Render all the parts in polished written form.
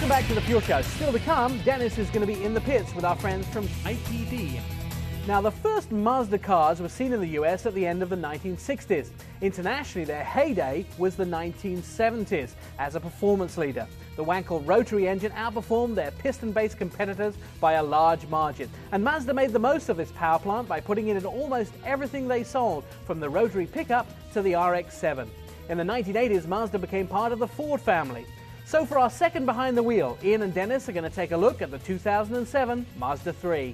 Welcome back to the Fuel Show. Still to come, Dennis is going to be in the pits with our friends from IPD. Now, the first Mazda cars were seen in the US at the end of the 1960s. Internationally, their heyday was the 1970s as a performance leader. The Wankel rotary engine outperformed their piston-based competitors by a large margin. And Mazda made the most of this power plant by putting it in almost everything they sold, from the rotary pickup to the RX-7. In the 1980s, Mazda became part of the Ford family. So for our second Behind the Wheel, Ian and Dennis are going to take a look at the 2007 Mazda 3.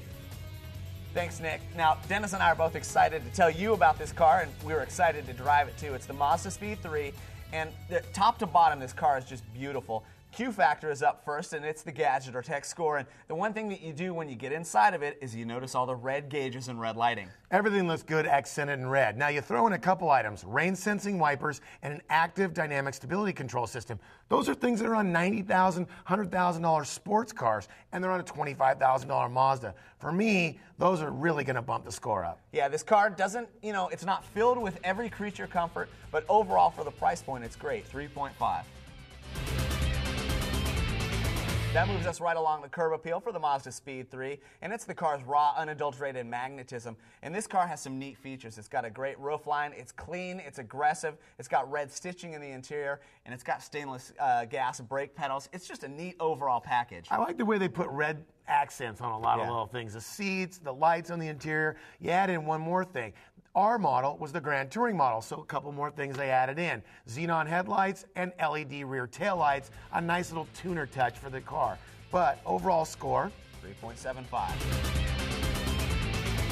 Thanks, Nick. Now, Dennis and I are both excited to tell you about this car, and we were excited to drive it too. It's the Mazda Speed3, and top to bottom, this car is just beautiful. Q factor is up first, and it's the Gadget or Tech Score. And the one thing that you do when you get inside of it is you notice all the red gauges and red lighting. Everything looks good accented in red. Now you throw in a couple items: rain sensing wipers and an active dynamic stability control system. Those are things that are on $90,000, $100,000 sports cars, and they're on a $25,000 Mazda. For me, those are really going to bump the score up. Yeah, this car doesn't, it's not filled with every creature comfort, but overall for the price point, it's great, 3.5. That moves us right along the curb appeal for the Mazda Speed3, and it's the car's raw, unadulterated magnetism. And this car has some neat features. It's got a great roof line, it's clean, it's aggressive, it's got red stitching in the interior, and it's got stainless gas brake pedals. It's just a neat overall package. I like the way they put red accents on a lot of little things. The seats, the lights on the interior. You add in one more thing. Our model was the Grand Touring model, so a couple more things they added in. Xenon headlights and LED rear taillights, a nice little tuner touch for the car. But overall score, 3.75.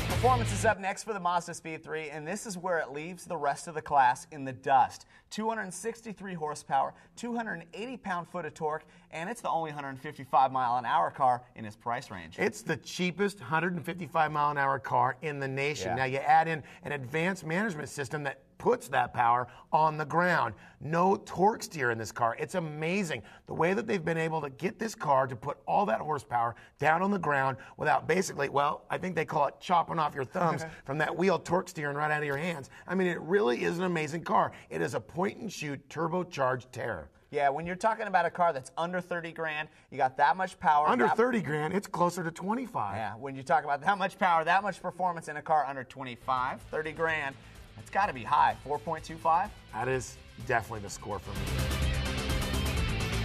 Performance is up next for the Mazda Speed3, and this is where it leaves the rest of the class in the dust. 263 horsepower, 280 pound-foot of torque, and it's the only 155-mile-an-hour car in its price range. It's the cheapest 155-mile-an-hour car in the nation. Yeah. Now you add in an advanced management system that puts that power on the ground. No torque steer in this car. It's amazing the way that they've been able to get this car to put all that horsepower down on the ground without basically, well, I think they call it chopping off your thumbs from that wheel torque steering right out of your hands. I mean, it really is an amazing car. It is a point-and-shoot turbocharged terror. Yeah, when you're talking about a car that's under 30 grand, you got that much power. Under 30 grand, it's closer to 25. Yeah, when you talk about that much power, that much performance in a car under 25, 30 grand, it's got to be high. 4.25? That is definitely the score for me.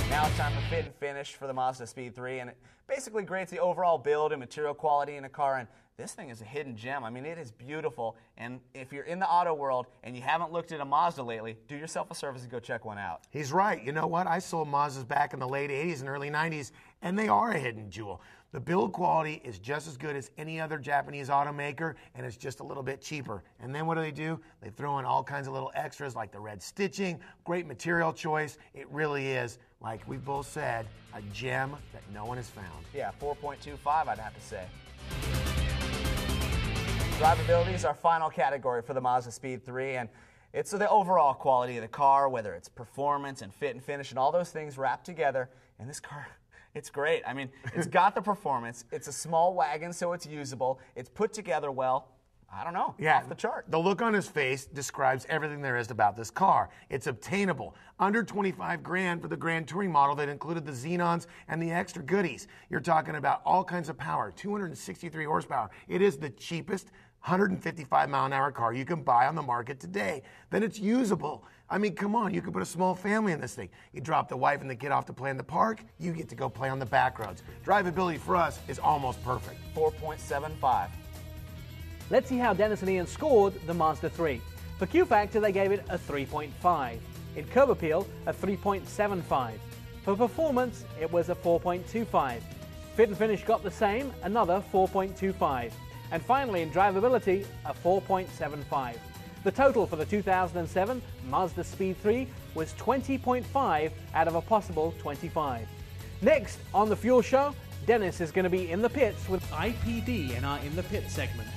Now it's time for fit and finish for the Mazda Speed3, and it basically grades the overall build and material quality in a car, and this thing is a hidden gem. I mean, it is beautiful, and if you're in the auto world and you haven't looked at a Mazda lately, do yourself a service and go check one out. He's right. You know what? I sold Mazdas back in the late 80s and early 90s, and they are a hidden jewel. The build quality is just as good as any other Japanese automaker, and it's just a little bit cheaper. And then what do? They throw in all kinds of little extras like the red stitching, great material choice. It really is, like we both said, a gem that no one has found. Yeah, 4.25, I'd have to say. Drivability is our final category for the Mazda Speed3, and it's the overall quality of the car, whether it's performance and fit and finish and all those things wrapped together. And this car, it's great. I mean, it's got the performance. It's a small wagon, so it's usable. It's put together well. I don't know, off the chart. The look on his face describes everything there is about this car. It's obtainable. Under 25 grand for the Grand Touring model that included the Xenons and the extra goodies. You're talking about all kinds of power, 263 horsepower. It is the cheapest 155-mile-an-hour car you can buy on the market today. Then it's usable. I mean, come on, you could put a small family in this thing. You drop the wife and the kid off to play in the park, you get to go play on the back roads. Drivability for us is almost perfect. 4.75. Let's see how Dennis and Ian scored the Mazda 3. For Q Factor, they gave it a 3.5. In curb appeal, a 3.75. For performance, it was a 4.25. Fit and finish got the same, another 4.25. And finally, in drivability, a 4.75. The total for the 2007 Mazda Speed3 was 20.5 out of a possible 25. Next on the Fuel Show, Dennis is going to be in the pits with IPD in our In the Pit segment.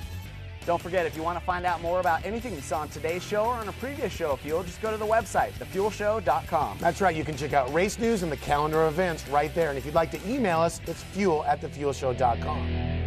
Don't forget, if you want to find out more about anything you saw on today's show or on a previous show of Fuel, just go to the website, thefuelshow.com. That's right. You can check out race news and the calendar of events right there. And if you'd like to email us, it's fuel@thefuelshow.com.